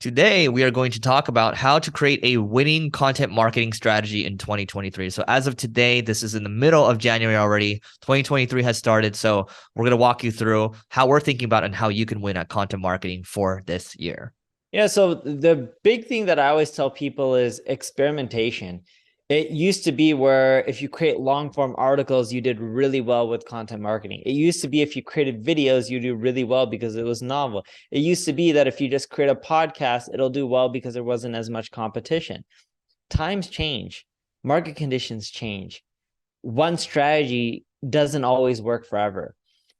Today, we are going to talk about how to create a winning content marketing strategy in 2023. So as of today, this is in the middle of January already. 2023 has started. So we're going to walk you through how we're thinking about and how you can win at content marketing for this year. Yeah, so the big thing that I always tell people is experimentation. It used to be where if you create long form articles, you did really well with content marketing. It used to be if you created videos, you do really well because it was novel. It used to be that if you just create a podcast, it'll do well because there wasn't as much competition. Times change, market conditions change. One strategy doesn't always work forever.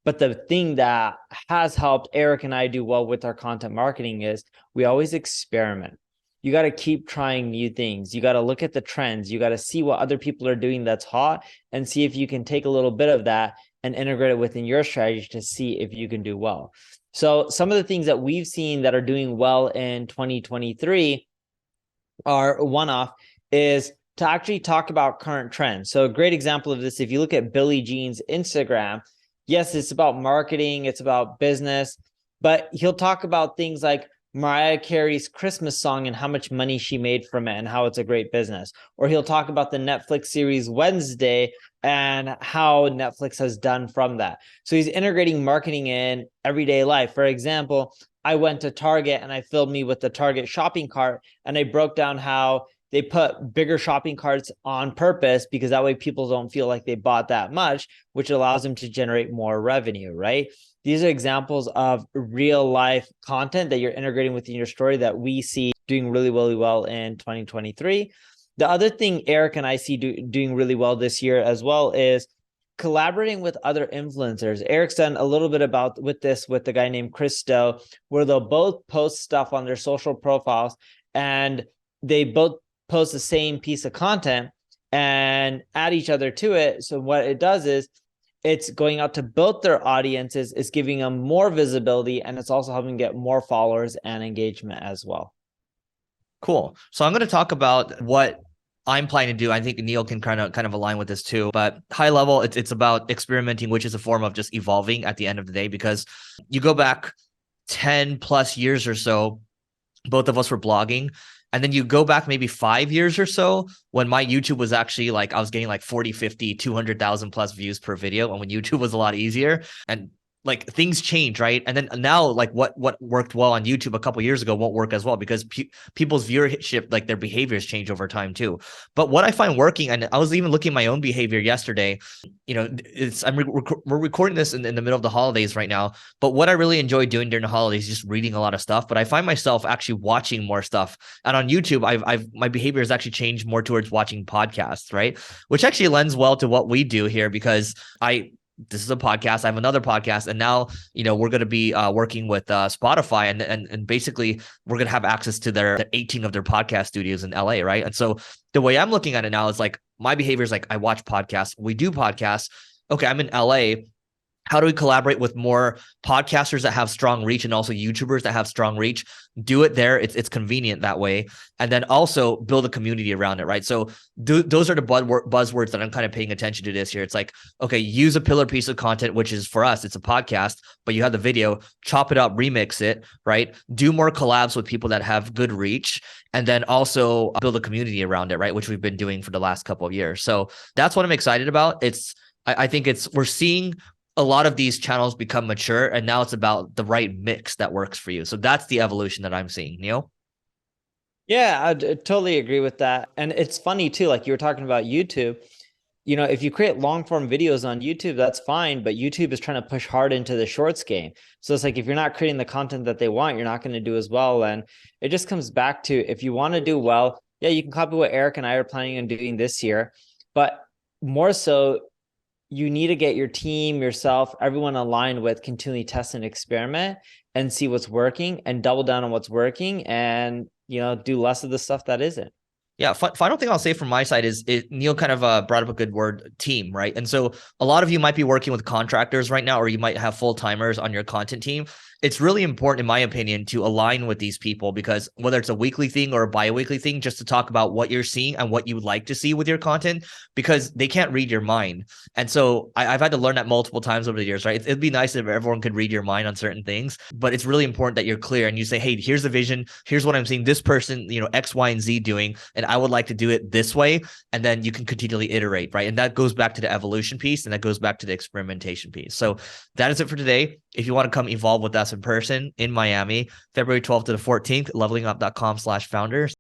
But the thing that has helped Eric and I do well with our content marketing is we always experiment. You got to keep trying new things. You got to look at the trends. You got to see what other people are doing that's hot and see if you can take a little bit of that and integrate it within your strategy to see if you can do well. So some of the things that we've seen that are doing well in 2023 are one-off is to actually talk about current trends. So a great example of this, if you look at Billie Jean's Instagram, yes, it's about marketing, it's about business, but he'll talk about things like Mariah Carey's Christmas song and how much money she made from it and how it's a great business. Or he'll talk about the Netflix series Wednesday and how Netflix has done from that. So he's integrating marketing in everyday life. For example, I went to Target and I filled me with the Target shopping cart and I broke down how they put bigger shopping carts on purpose because that way people don't feel like they bought that much, which allows them to generate more revenue, right? These are examples of real life content that you're integrating within your story that we see doing really, really well in 2023. The other thing Eric and I see doing really well this year as well is collaborating with other influencers. Eric's done a little bit with the guy named Chris Do, where they'll both post stuff on their social profiles and they both post the same piece of content and add each other to it. So what it does is it's going out to both their audiences, it's giving them more visibility, and it's also helping get more followers and engagement as well. Cool. So I'm going to talk about what I'm planning to do. I think Neil can kind of align with this too, but high level, it's about experimenting, which is a form of just evolving at the end of the day, because you go back 10 plus years or so, both of us were blogging. And then you go back maybe 5 years or so when my YouTube was actually like, I was getting like 40, 50, 200,000 plus views per video. And when YouTube was a lot easier and like things change, right? And then now like what worked well on YouTube a couple years ago won't work as well because people's viewership, like their behaviors change over time too. But what I find working, and I was even looking at my own behavior yesterday, we're recording this in the middle of the holidays right now. But what I really enjoy doing during the holidays is just reading a lot of stuff. But I find myself actually watching more stuff. And on YouTube, my behavior has actually changed more towards watching podcasts, right? Which actually lends well to what we do here because this is a podcast. I have another podcast, and now we're going to be working with Spotify, and basically we're going to have access to their 18 of their podcast studios in LA, right? And so the way I'm looking at it now is like my behavior is like I watch podcasts, we do podcasts. Okay, I'm in LA. How do we collaborate with more podcasters that have strong reach and also YouTubers that have strong reach? Do it there. It's convenient that way. And then also build a community around it, right? So those are the buzzwords that I'm kind of paying attention to this year. It's like, okay, use a pillar piece of content, which is for us, it's a podcast, but you have the video, chop it up, remix it, right? Do more collabs with people that have good reach, and then also build a community around it, right? Which we've been doing for the last couple of years. So that's what I'm excited about. I think we're seeing a lot of these channels become mature, and now it's about the right mix that works for you. So that's the evolution that I'm seeing. Neil? Yeah, I totally agree with that. And it's funny too, like you were talking about YouTube, if you create long form videos on YouTube, that's fine, but YouTube is trying to push hard into the shorts game. So it's like, if you're not creating the content that they want, you're not going to do as well. And it just comes back to, if you want to do well, yeah, you can copy what Eric and I are planning on doing this year, but more so, you need to get your team, yourself, everyone aligned with continually test and experiment and see what's working and double down on what's working and, do less of the stuff that isn't. Yeah. Final thing I'll say from my side is Neil kind of brought up a good word, team, right? And so a lot of you might be working with contractors right now, or you might have full timers on your content team. it's really important, in my opinion, to align with these people, because whether it's a weekly thing or a bi-weekly thing, just to talk about what you're seeing and what you would like to see with your content, because they can't read your mind. And so I've had to learn that multiple times over the years, right? It'd be nice if everyone could read your mind on certain things, but it's really important that you're clear and you say, hey, here's the vision. Here's what I'm seeing this person, X, Y, and Z doing, and I would like to do it this way. And then you can continually iterate, right? And that goes back to the evolution piece, and that goes back to the experimentation piece. So that is it for today. If you want to come evolve with us in person in Miami, February 12th to the 14th, levelingup.com/founders.